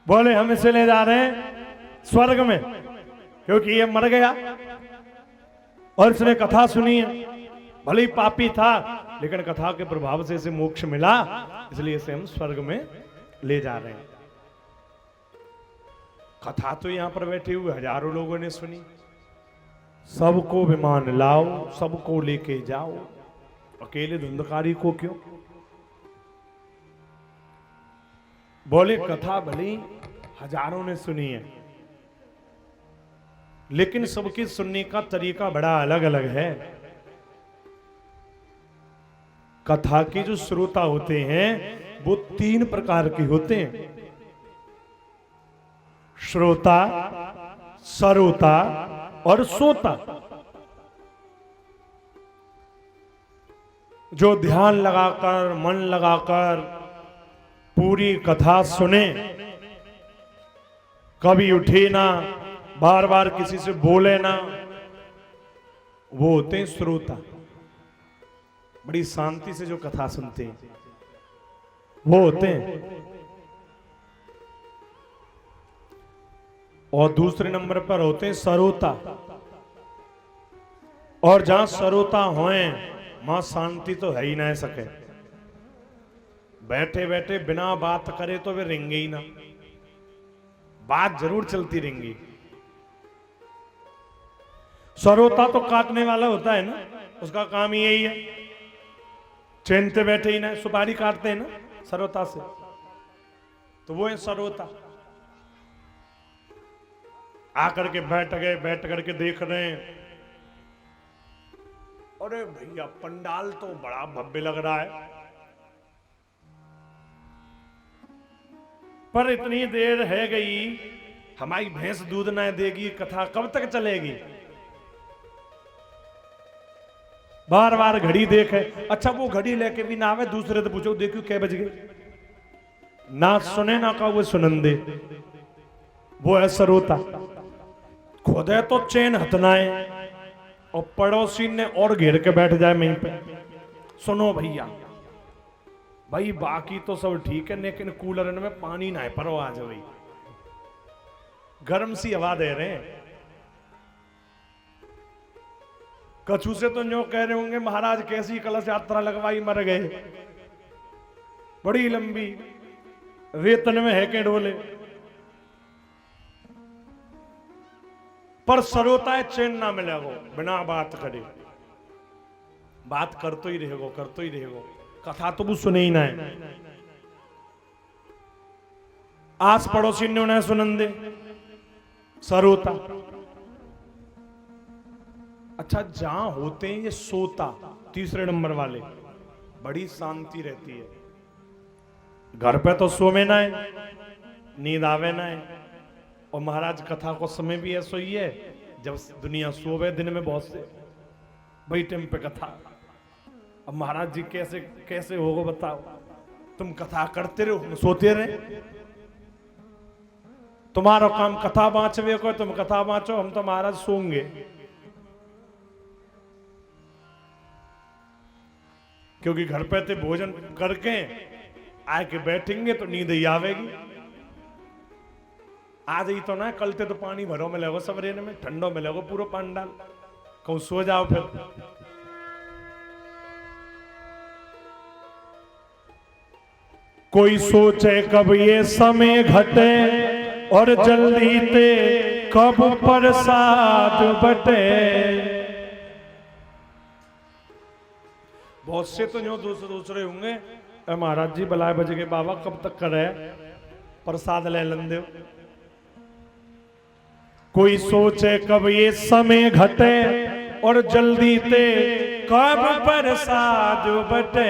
बोले हम इसे ले जा रहे हैं स्वर्ग में, क्योंकि ये मर गया और इसने कथा सुनी है। भले ही पापी था, लेकिन कथा के प्रभाव से इसे मोक्ष मिला, इसलिए इसे हम स्वर्ग में ले जा रहे हैं। कथा तो यहां पर बैठे हुए हजारों लोगों ने सुनी। सबको विमान लाओ, सबको लेके जाओ, अकेले धुंधकारी को क्यों? बोले कथा भली हजारों ने सुनी है, लेकिन सबके सुनने का तरीका बड़ा अलग अलग है। कथा के जो श्रोता होते हैं वो 3 प्रकार के होते हैं, श्रोता, सरोता और सोता। जो ध्यान लगाकर, मन लगाकर पूरी कथा सुने, कभी उठे ना, बार बार किसी से बोले ना, वो होते हैं श्रोता। बड़ी शांति से जो कथा सुनते हैं वो होते हैं। और दूसरे नंबर पर होते हैं सरोता। और जहां सरोता होए वहां शांति तो है ही ना सके। बैठे बैठे बिना बात करे तो वे रेंगे ही ना, बात जरूर चलती रहेंगी। सरोता तो काटने वाला होता है ना, उसका काम ही यही है। चैन पे बैठे ही ना, सुपारी काटते हैं ना सरोता से, तो वो है सरोता। आकर के बैठ गए, बैठ करके देख रहे हैं, अरे भैया पंडाल तो बड़ा भव्य लग रहा है, पर इतनी देर है गई, हमारी भैंस दूध ना देगी, कथा कब तक चलेगी। बार बार घड़ी देखे। अच्छा वो घड़ी लेके भी ना आवे, दूसरे से पूछो देखो क्या बज गए, ना सुने ना का वो सुनंदे, वो है सरोता। खुदे तो चैन हथनाए और पड़ोसी ने और घेर के बैठ जाए वहीं पे, सुनो भैया भाई बाकी तो सब ठीक है, लेकिन कूलर में पानी ना है, पर आ जाओ भाई, गर्म सी हवा दे रहे हैं। कछु से तो जो कह रहे होंगे महाराज कैसी कलश यात्रा लगवाई, मर गए, बड़ी लंबी, वेतन में है के डोले। पर सरोता है चैन ना मिले वो, बिना बात करे, बात करतो ही रहेगो, करतो ही रहेगो, कथा तो वो सुने ही ना है। आस पड़ोसी ने उन्हें सुनंदे, सरोता। अच्छा जहां होते हैं ये सोता, तीसरे नंबर वाले, बड़ी शांति रहती है। घर पे तो सोवे ना है, नींद आवे ना है। और महाराज कथा को समय भी ऐसा ही है जब दुनिया सोवे, दिन में बहुत से बड़ी टाइम पे कथा। अब महाराज जी कैसे कैसे होगा बताओ, तुम कथा करते रहो सोते रहे, तुम्हारा काम कथा बांचवे को, तुम कथा बांचो, हम तो महाराज सोंगे। क्योंकि घर पे थे भोजन करके आके बैठेंगे तो नींद ही आवेगी। आज ही तो ना, कल ते तो पानी भरो में लगो, सवेरे में ठंडो में लगो पूरा पंडाल, कहूं सो जाओ फिर। कोई सोचे कब ये समय घटे और जल्दी ते कब प्रसाद बटे। बहुत से तो जो दूसरे होंगे, महाराज जी बलाए बज गए बाबा कब तक करे प्रसाद ले लेंदे। कोई सोचे कब ये समय घटे और जल्दी ते कब प्रसाद बटे।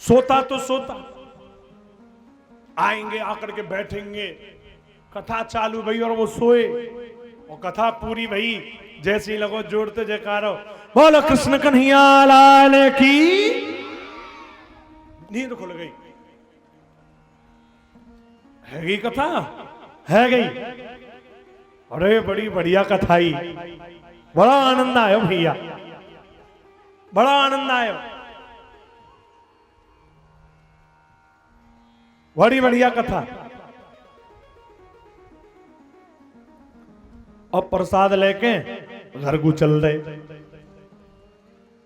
सोता तो सोता, आएंगे आकर के बैठेंगे, कथा चालू भई और वो सोए, और कथा पूरी भई, जैसे ही लगो जोड़ते जयकारो, बोलो कृष्ण कन्हैया लाल की। नींद खुल गई, है गई कथा, है गई। अरे बड़ी बढ़िया कथा ही, बड़ा आनंद आयो भैया, बड़ा आनंद आयो, बड़ी बढ़िया कथा। अब प्रसाद लेके घर को चल रहे,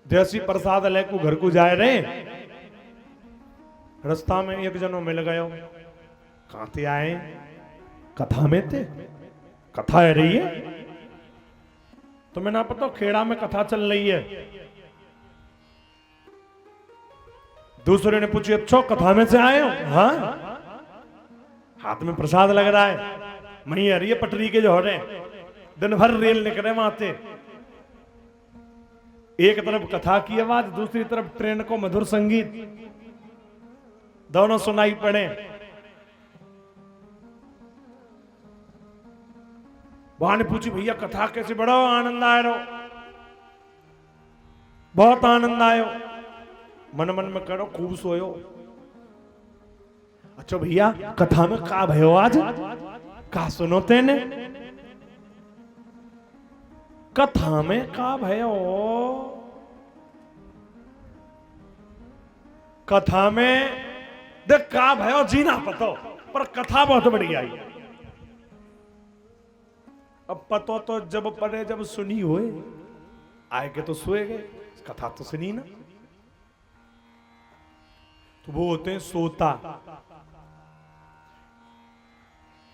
जैसी प्रसाद लेके घर को जा रहे, रास्ता में एक जनो मिल गयो। कहां थे आए? कथा में थे, कथा है रही है तुम्हें ना पता, खेड़ा में कथा चल रही है। दूसरे ने पूछी, अच्छा कथा में से आए हो? हाँ। हाथ में प्रसाद लग रहा है, मही आ रही है पटरी के जो रहे, दिन भर रेल निकले वहां से। एक तरफ कथा की आवाज, दूसरी तरफ ट्रेन को मधुर संगीत, दोनों सुनाई पड़े। वहां ने पूछी, भैया कथा कैसे? बड़ा आनंद आया रो, बहुत आनंद आयो। मन मन में करो खूब सोयो। अच्छा भैया कथा में का भयो आज? का सुनो तेने? कथा में का भयो? कथा में देख का भयो जीना पतो, पर कथा बहुत बढ़िया आई। अब पतो तो जब पढ़े, जब सुनी हुए आए के तो सोए गए, कथा तो सुनी ना। तो वो होते हैं सोता।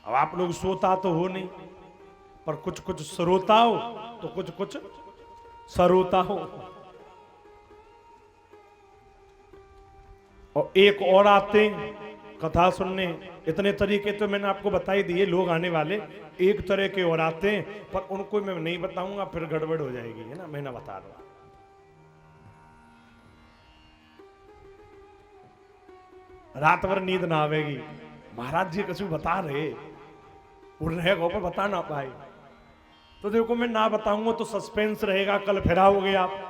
अब आप लोग सोता तो हो नहीं, पर कुछ कुछ सरोता हो तो कुछ कुछ सरोता हो। और एक और आते हैं कथा सुनने। इतने तरीके तो मैंने आपको बता ही दिए लोग आने वाले। एक तरह के और आते हैं, पर उनको मैं नहीं बताऊंगा, फिर गड़बड़ हो जाएगी, है ना, मैं ना बता रहा। रात भर नींद ना आवेगी। महाराज जी कुछ बता रहे, उड़ रहे गो पर बता ना पाए, तो देखो मैं ना बताऊंगा तो सस्पेंस रहेगा, कल फिराओगे आप।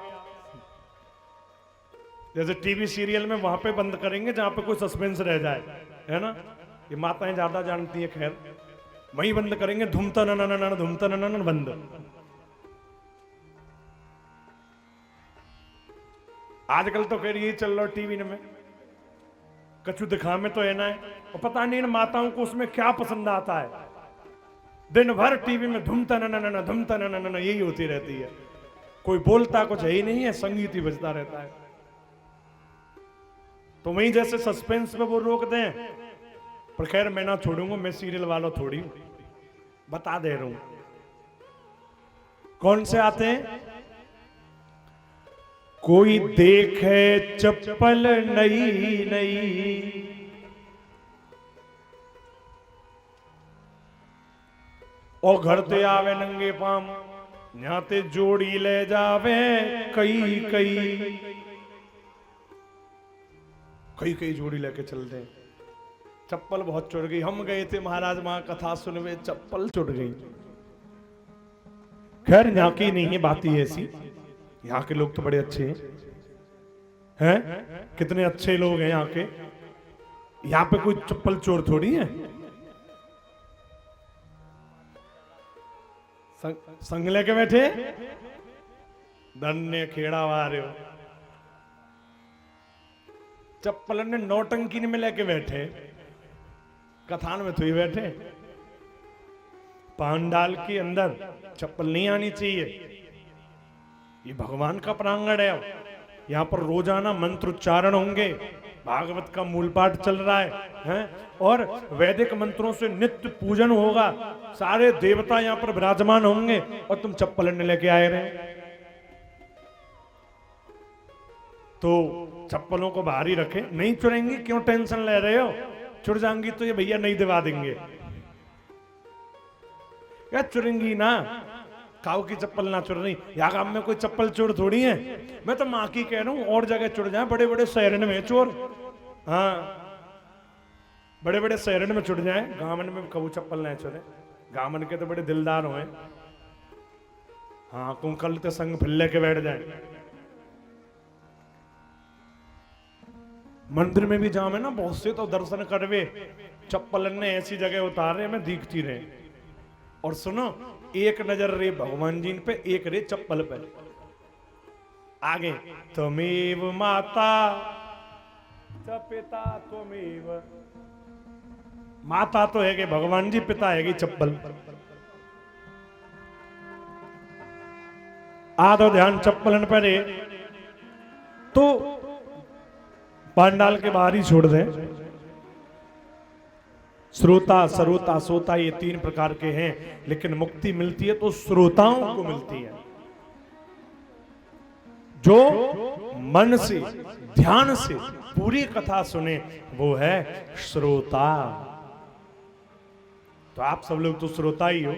जैसे टीवी सीरियल में वहां पे बंद करेंगे जहां पे कोई सस्पेंस रह जाए, है ना। ये माताएं ज्यादा जानती है, खैर वहीं बंद करेंगे, धूमता न धूमता न बंद। आजकल तो खैर यही चल रहा टीवी में, कछु दिखा में तो है ना है। और पता नहीं इन माताओं को उसमें क्या पसंद आता है, दिन भर टीवी में धूमता न धूमता न यही होती रहती है। कोई बोलता कुछ है ही नहीं है, संगीत ही बजता रहता है। तो वहीं जैसे सस्पेंस में वो रोक दें, पर खैर मैं ना छोड़ूंगा, मैं सीरियल वालों थोड़ी बता दे रहा हूं। कौन से आते हैं? कोई देखे चप्पल नई नई, और घर ते आवे नंगे पाम, न्याते जोड़ी ले जावे कई कई। कई कई जोड़ी लेके चलते हैं। चप्पल बहुत चुड़ गई। हम गए थे महाराज वहां कथा सुनवे, चप्पल चुड़ गई। खैर यहाँ की नहीं है बात ही ऐसी, यहाँ के लोग तो बड़े अच्छे हैं, कितने अच्छे लोग हैं यहाँ के। यहाँ पे कोई चप्पल चोर थोड़ी है। संग लेके बैठे, धन्य खेड़ा वारे हो। चप्पल ने नौटंकी में लेके बैठे, कथान में तो ही बैठे। पांडाल के अंदर चप्पल नहीं आनी चाहिए, ये भगवान का प्रांगण है। यहाँ पर रोजाना मंत्र उच्चारण होंगे, भागवत का मूल पाठ चल रहा है, और वैदिक मंत्रों से नित्य पूजन होगा। सारे देवता यहाँ पर विराजमान होंगे, और तुम चप्पल ने लेके आए रहे। तो चप्पलों को बाहर ही रखे। नहीं चुरेंगी, क्यों टेंशन ले रहे हो? चुर जाएंगी तो ये भैया नहीं दिवा देंगे। क्या चुरेंगी ना, काऊ की चप्पल ना चुर रही। यहाँ गांव में कोई चप्पल चोर थोड़ी है। मैं तो माँ की कह रहा हूँ, और जगह चुर जाए, बड़े बड़े शहर में चोर, हाँ बड़े बड़े शहर में चुर जाए, गांव में कबू चप्पल नहीं चुरे। गांव के तो बड़े दिलदार हुए, हाँ कुंकल तो संग फिल्ले के बैठ जाए। मंदिर में भी जामे ना, बहुत से तो दर्शन करवे, चप्पल ने ऐसी जगह उतारे में दिखती रहे। और सुनो, एक नजर रे भगवान जी पे, एक रे चप्पल पे। आगे त्वमेव माता च पिता त्वमेव। माता तो है कि भगवान जी, पिता है कि चप्पल। आधो ध्यान चप्पलन पर है, तो पांडाल के बाहर ही छोड़ दें। श्रोता, सरोता, सोता, ये तीन प्रकार के हैं, लेकिन मुक्ति मिलती है तो श्रोताओं को मिलती है, जो मन से ध्यान से पूरी कथा सुने वो है श्रोता। तो आप सब लोग तो श्रोता ही हो,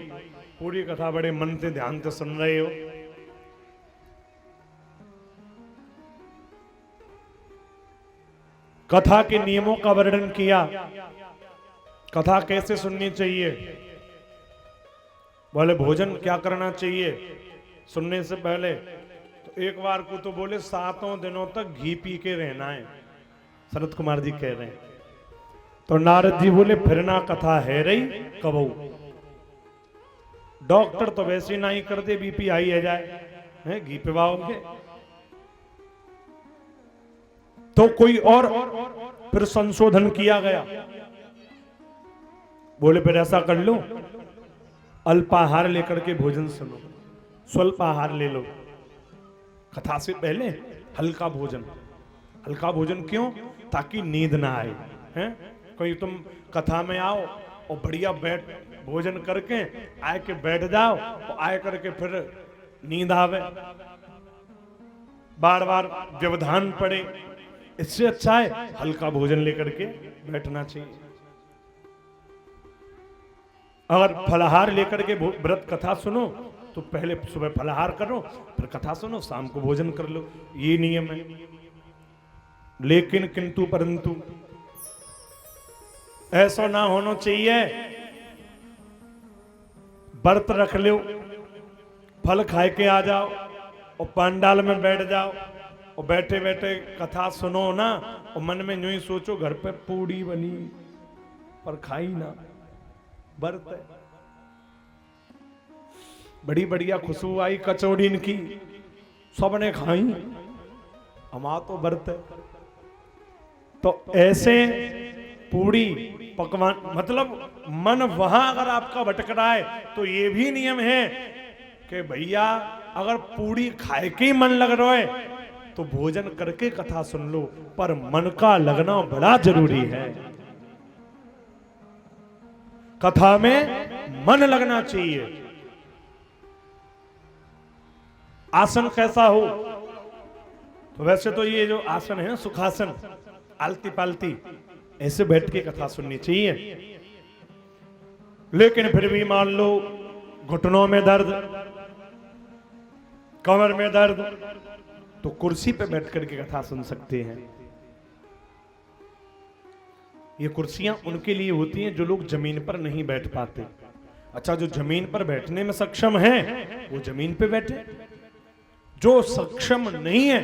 पूरी कथा बड़े मन से ध्यान से सुन रहे हो। कथा के नियमों का वर्णन किया, कथा कैसे सुननी चाहिए, बोले भोजन क्या करना चाहिए सुनने से पहले। तो एक बार को तो बोले 7 दिनों तक घी पी के रहना है, शरद कुमार जी कह रहे हैं। तो नारद जी बोले फिर ना कथा है रही कबू, डॉक्टर तो वैसे ना ही कर दे बीपी हाई है जाए, है घी पिवाओगे। तो कोई और फिर संशोधन किया गया, बोले फिर ऐसा कर लो अल्पाहार लेकर के भोजन सुनो, स्वल्पाहार ले लो, कथा से पहले हल्का भोजन। हल्का भोजन क्यों? ताकि नींद ना आए, हैं? कोई तुम कथा में आओ और बढ़िया बैठ भोजन करके आए के बैठ जाओ और आए करके फिर नींद आवे, बार बार व्यवधान पड़े। इससे अच्छा है हल्का भोजन लेकर के बैठना चाहिए। अगर फलाहार लेकर के व्रत कथा सुनो तो पहले सुबह फलाहार करो, फिर कथा सुनो, शाम को भोजन कर लो, ये नियम है। लेकिन किंतु परंतु ऐसा ना होना चाहिए, व्रत रख लो, फल खाए के आ जाओ और पंडाल में बैठ जाओ और बैठे बैठे कथा सुनो ना और मन में यूं ही सोचो घर पे पूड़ी बनी पर खाई ना, व्रत है। बड़ी बढ़िया खुशबू आई कचौड़ी की, सबने खाई, हमारा तो व्रत है। तो ऐसे पूड़ी पकवान मतलब मन वहां अगर आपका भटक रहा है तो ये भी नियम है कि भैया अगर पूड़ी खाए के ही मन लग रहा है तो भोजन करके कथा सुन लो, पर मन का लगना बड़ा जरूरी है। कथा में मन लगना चाहिए। आसन कैसा हो? तो वैसे तो ये जो आसन है सुखासन, आलती पालती, ऐसे बैठ के कथा सुननी चाहिए। लेकिन फिर भी मान लो घुटनों में दर्द, कमर में दर्द, तो कुर्सी पे बैठ करके कथा सुन सकते हैं। ये कुर्सियां उनके लिए होती हैं जो लोग जमीन पर नहीं बैठ पाते। अच्छा, जो जमीन पर बैठने में सक्षम हैं वो जमीन पे बैठे, जो सक्षम नहीं है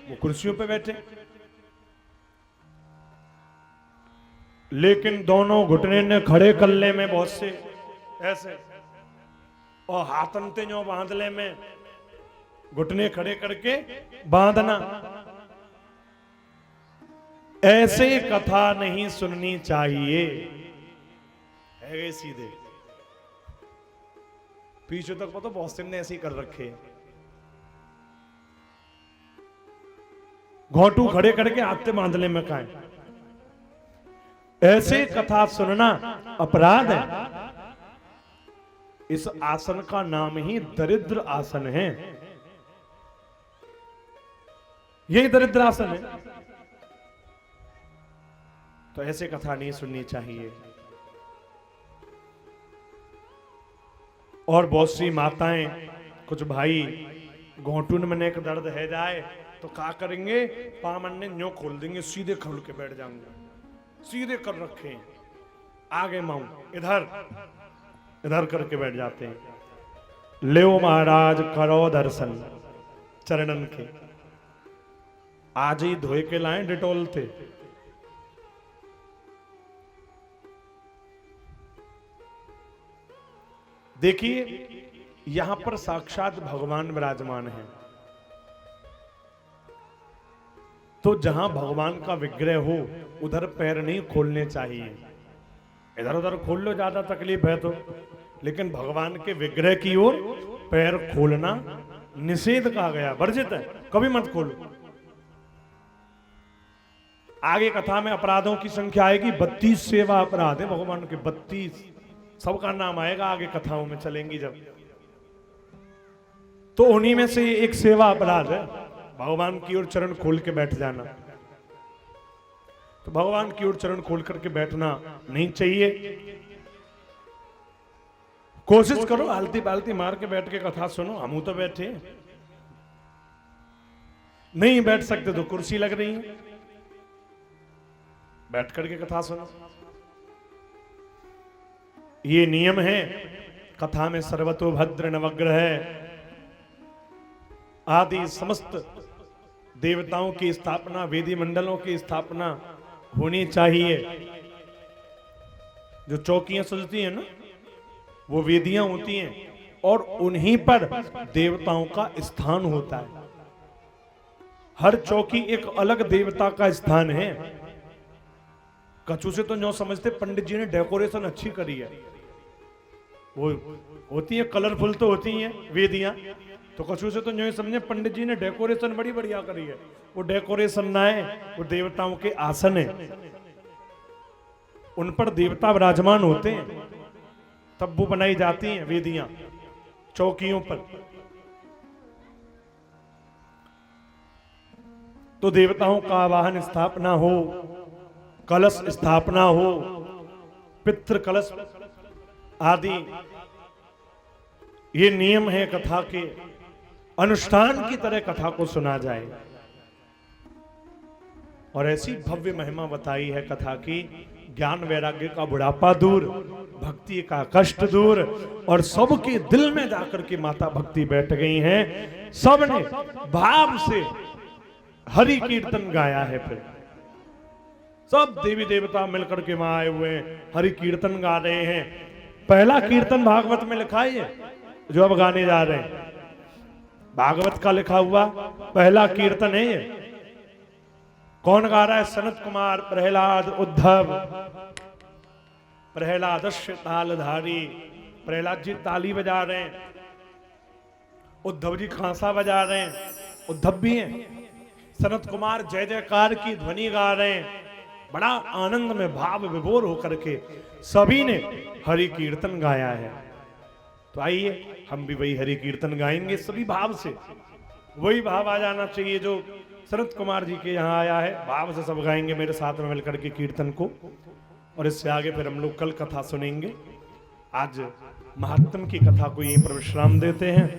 वो कुर्सियों पे बैठे। लेकिन दोनों घुटने ने खड़े कल्ले में बहुत से ऐसे और हाथनते जो बांधले में घुटने खड़े करके बांधना, ऐसे कथा नहीं सुननी चाहिए। है सीधे पीछे तक पता बहुत से ने ऐसे ही कर रखे, घोटू खड़े करके हाथ बांधले में खाए। ऐसे कथा सुनना अपराध है। इस आसन का नाम ही दरिद्र आसन है। यही दरिद्र आसन है। तो ऐसे कथा नहीं सुननी चाहिए। और बहुत सी माताएं, कुछ भाई घोटून में एक दर्द है जाए तो क्या करेंगे, पामन ने न्यों खोल देंगे, सीधे खोल के बैठ जाएंगे, सीधे कर रखे आगे माऊ इधर इधर करके बैठ जाते हैं। ले महाराज करो दर्शन चरणन के, आज ही धोए के लाए डिटोल थे। देखिए यहां पर साक्षात भगवान विराजमान है। तो जहां भगवान का विग्रह हो उधर पैर नहीं खोलने चाहिए। इधर उधर खोल लो, ज्यादा तकलीफ है तो, लेकिन भगवान के विग्रह की ओर पैर खोलना निषेध कहा गया, वर्जित है, कभी मत खोलो। आगे कथा में अपराधों की संख्या आएगी, 32 सेवा अपराध है भगवान के, 32 सबका नाम आएगा आगे कथाओं में चलेंगी जब। तो उन्हीं में से एक सेवा अपराध है, भगवान की ओर चरण खोल के बैठ जाना। तो भगवान की ओर चरण खोल करके बैठना नहीं चाहिए। कोशिश करो आलती पालती मार के बैठ के कथा सुनो, हम तो बैठे हैं। नहीं बैठ सकते तो कुर्सी लग रही है, बैठ करके कथा सुनो। ये नियम है कथा में। सर्वतोभद्र नवग्रह आदि समस्त देवताओं की स्थापना, वेदी मंडलों की स्थापना होनी चाहिए। जो चौकियां सजती हैं ना, वो वेदियां होती हैं और उन्हीं पर देवताओं का स्थान होता है। हर चौकी एक अलग देवता का स्थान है। कछु से तो जो समझते पंडित जी ने डेकोरेशन अच्छी करी है, वो होती है कलरफुल तो होती हैं वेदियां, तो कछु से तो जो समझे पंडित जी ने डेकोरेशन बड़ी बढ़िया करी है। वो डेकोरेशन ना है, वो देवताओं के आसन है, उन पर देवता विराजमान होते हैं, तब वो बनाई जाती हैं वेदियां चौकियों पर। तो देवताओं का आवाहन स्थापना हो, कलश स्थापना हो, पितृ कलश आदि, ये नियम है कथा के। अनुष्ठान की तरह कथा को सुना जाए। और ऐसी भव्य महिमा बताई है कथा की, ज्ञान वैराग्य का बुढ़ापा दूर, भक्ति का कष्ट दूर, और सबके दिल में जाकर के माता भक्ति बैठ गई हैं। सबने भाव से हरि कीर्तन गाया है। फिर सब देवी देवता मिलकर के वहां आए हुए हैं, हरि कीर्तन गा रहे हैं। पहला कीर्तन भागवत में लिखा है जो अब गाने जा रहे हैं, भागवत का लिखा हुआ पहला कीर्तन है ये। कौन गा रहा है? सनत कुमार, प्रहलाद, उद्धव। प्रहलादस्य तालधारी, प्रहलाद जी ताली बजा रहे हैं, उद्धव जी खांसा बजा रहे हैं, उद्धव भी हैं। सनत कुमार जय जयकार की ध्वनि गा रहे हैं। बड़ा आनंद में भाव विभोर होकर के सभी ने हरि कीर्तन गाया है। तो आइए हम भी वही हरि कीर्तन गाएंगे सभी भाव से। वही भाव आ जाना चाहिए जो सनत कुमार जी के यहाँ आया है। भाव से सब गाएंगे मेरे साथ में मिलकर के कीर्तन को। और इससे आगे फिर हम लोग कल कथा सुनेंगे। आज महात्म की कथा को यहीं पर विश्राम देते हैं।